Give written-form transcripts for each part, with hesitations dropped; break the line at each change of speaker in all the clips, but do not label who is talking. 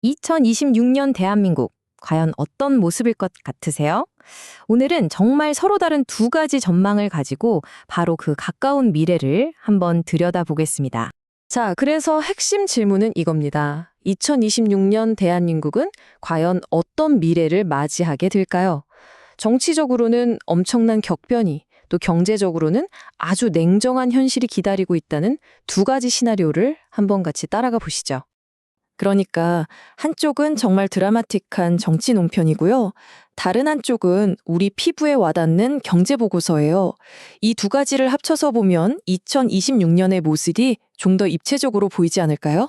2026년 대한민국, 과연 어떤 모습일 것 같으세요? 오늘은 정말 서로 다른 두 가지 전망을 가지고 바로 그 가까운 미래를 한번 들여다보겠습니다.
자, 그래서 핵심 질문은 이겁니다. 2026년 대한민국은 과연 어떤 미래를 맞이하게 될까요? 정치적으로는 엄청난 격변이, 또 경제적으로는 아주 냉정한 현실이 기다리고 있다는 두 가지 시나리오를 한번 같이 따라가 보시죠. 그러니까 한쪽은 정말 드라마틱한 정치 논편이고요. 다른 한쪽은 우리 피부에 와닿는 경제 보고서예요. 이 두 가지를 합쳐서 보면 2026년의 모습이 좀 더 입체적으로 보이지 않을까요?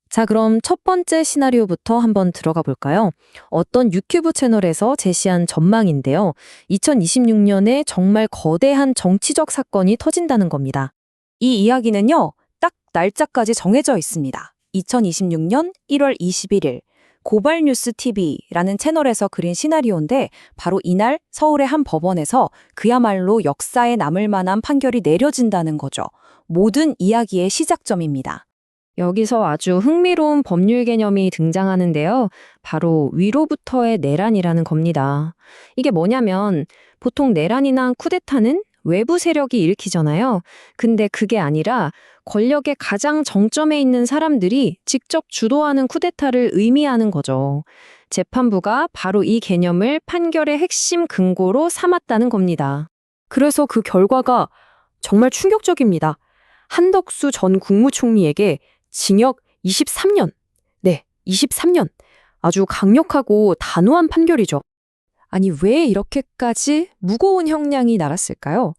자, 그럼 첫 번째 시나리오부터 한번 들어가 볼까요? 어떤 유튜브 채널에서 제시한 전망인데요. 2026년에 정말 거대한 정치적 사건이 터진다는 겁니다.
이 이야기는요, 딱 날짜까지 정해져 있습니다. 2026년 1월 21일 고발뉴스 TV라는 채널에서 그린 시나리오인데 바로 이날 서울의 한 법원에서 그야말로 역사에 남을 만한 판결이 내려진다는 거죠. 모든 이야기의 시작점입니다.
여기서 아주 흥미로운 법률 개념이 등장하는데요. 바로 위로부터의 내란이라는 겁니다. 이게 뭐냐면 보통 내란이나 쿠데타는 외부 세력이 일으키잖아요. 근데 그게 아니라 권력의 가장 정점에 있는 사람들이 직접 주도하는 쿠데타를 의미하는 거죠. 재판부가 바로 이 개념을 판결의 핵심 근거로 삼았다는 겁니다.
그래서 그 결과가 정말 충격적입니다. 한덕수 전 국무총리에게 징역 23년. 네, 23년. 아주 강력하고 단호한 판결이죠. 아니, 왜 이렇게까지 무거운 형량이 날았을까요?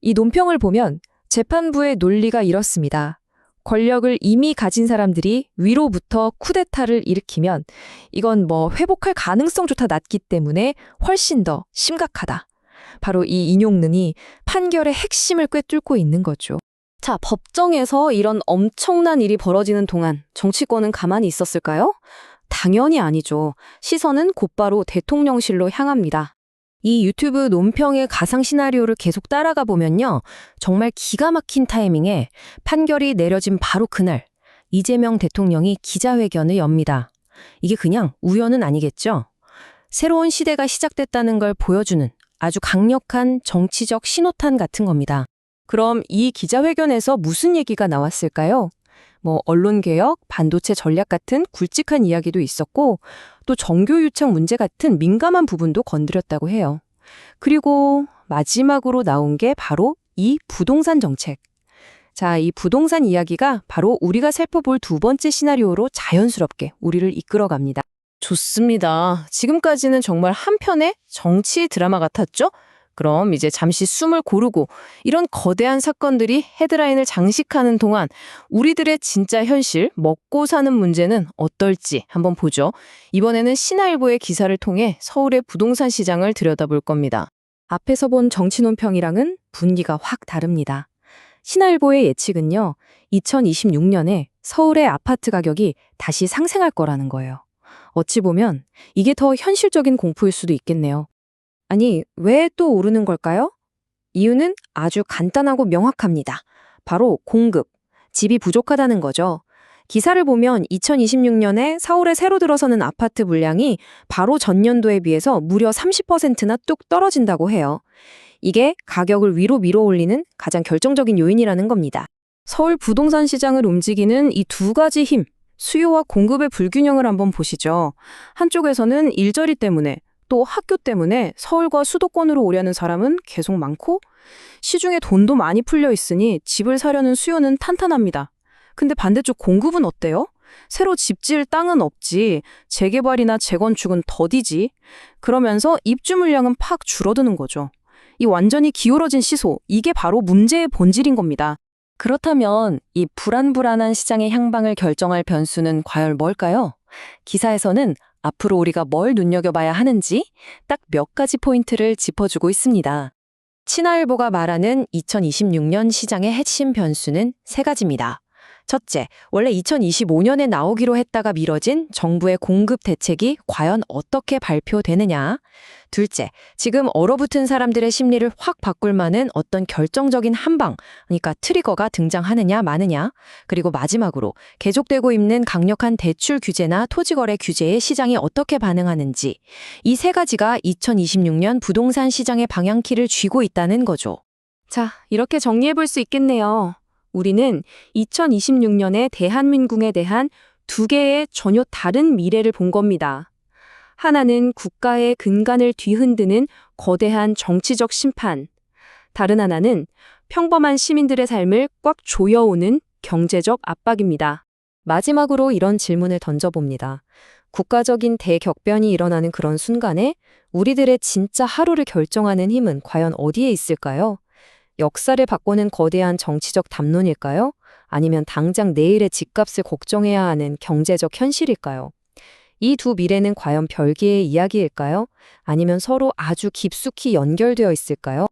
이 논평을 보면 재판부의 논리가 이렇습니다. 권력을 이미 가진 사람들이 위로부터 쿠데타를 일으키면 이건 회복할 가능성조차 낮기 때문에 훨씬 더 심각하다. 바로 이 인용능이 판결의 핵심을 꿰뚫고 있는 거죠. 자, 법정에서 이런 엄청난 일이 벌어지는 동안 정치권은 가만히 있었을까요? 당연히 아니죠. 시선은 곧바로 대통령실로 향합니다.
이 유튜브 논평의 가상 시나리오를 계속 따라가 보면요. 정말 기가 막힌 타이밍에 판결이 내려진 바로 그날 이재명 대통령이 기자회견을 엽니다. 이게 그냥 우연은 아니겠죠? 새로운 시대가 시작됐다는 걸 보여주는 아주 강력한 정치적 신호탄 같은 겁니다.
그럼 이 기자회견에서 무슨 얘기가 나왔을까요? 언론개혁, 반도체 전략 같은 굵직한 이야기도 있었고 또 정교유착 문제 같은 민감한 부분도 건드렸다고 해요. 그리고 마지막으로 나온 게 바로 이 부동산 정책. 자, 이 부동산 이야기가 바로 우리가 살펴볼 두 번째 시나리오로 자연스럽게 우리를 이끌어갑니다. 좋습니다. 지금까지는 정말 한 편의 정치 드라마 같았죠? 그럼 이제 잠시 숨을 고르고 이런 거대한 사건들이 헤드라인을 장식하는 동안 우리들의 진짜 현실, 먹고 사는 문제는 어떨지 한번 보죠. 이번에는 신화일보의 기사를 통해 서울의 부동산 시장을 들여다볼 겁니다. 앞에서 본 정치 논평이랑은 분위기가 확 다릅니다. 신화일보의 예측은요, 2026년에 서울의 아파트 가격이 다시 상승할 거라는 거예요. 어찌 보면 이게 더 현실적인 공포일 수도 있겠네요. 아니, 왜 또 오르는 걸까요? 이유는 아주 간단하고 명확합니다. 바로 공급, 집이 부족하다는 거죠. 기사를 보면 2026년에 서울에 새로 들어서는 아파트 물량이 바로 전년도에 비해서 무려 30%나 뚝 떨어진다고 해요. 이게 가격을 위로 밀어올리는 가장 결정적인 요인이라는 겁니다. 서울 부동산 시장을 움직이는 이 두 가지 힘, 수요와 공급의 불균형을 한번 보시죠. 한쪽에서는 일자리 때문에 또 학교 때문에 서울과 수도권으로 오려는 사람은 계속 많고 시중에 돈도 많이 풀려 있으니 집을 사려는 수요는 탄탄합니다. 근데 반대쪽 공급은 어때요? 새로 집 지을 땅은 없지, 재개발이나 재건축은 더디지. 그러면서 입주 물량은 팍 줄어드는 거죠. 이 완전히 기울어진 시소, 이게 바로 문제의 본질인 겁니다. 그렇다면 이 불안불안한 시장의 향방을 결정할 변수는 과연 뭘까요? 기사에서는 앞으로 우리가 뭘 눈여겨봐야 하는지 딱 몇 가지 포인트를 짚어주고 있습니다. 친화일보가 말하는 2026년 시장의 핵심 변수는 세 가지입니다. 첫째, 원래 2025년에 나오기로 했다가 미뤄진 정부의 공급 대책이 과연 어떻게 발표되느냐. 둘째, 지금 얼어붙은 사람들의 심리를 확 바꿀 만한 어떤 결정적인 한방, 그러니까 트리거가 등장하느냐 마느냐. 그리고 마지막으로 계속되고 있는 강력한 대출 규제나 토지거래 규제에 시장이 어떻게 반응하는지. 이 세 가지가 2026년 부동산 시장의 방향키를 쥐고 있다는 거죠.
자, 이렇게 정리해 볼 수 있겠네요. 우리는 2026년의 대한민국에 대한 두 개의 전혀 다른 미래를 본 겁니다. 하나는 국가의 근간을 뒤흔드는 거대한 정치적 심판, 다른 하나는 평범한 시민들의 삶을 꽉 조여오는 경제적 압박입니다. 마지막으로 이런 질문을 던져봅니다. 국가적인 대격변이 일어나는 그런 순간에 우리들의 진짜 하루를 결정하는 힘은 과연 어디에 있을까요? 역사를 바꾸는 거대한 정치적 담론일까요? 아니면 당장 내일의 집값을 걱정해야 하는 경제적 현실일까요? 이 두 미래는 과연 별개의 이야기일까요? 아니면 서로 아주 깊숙이 연결되어 있을까요?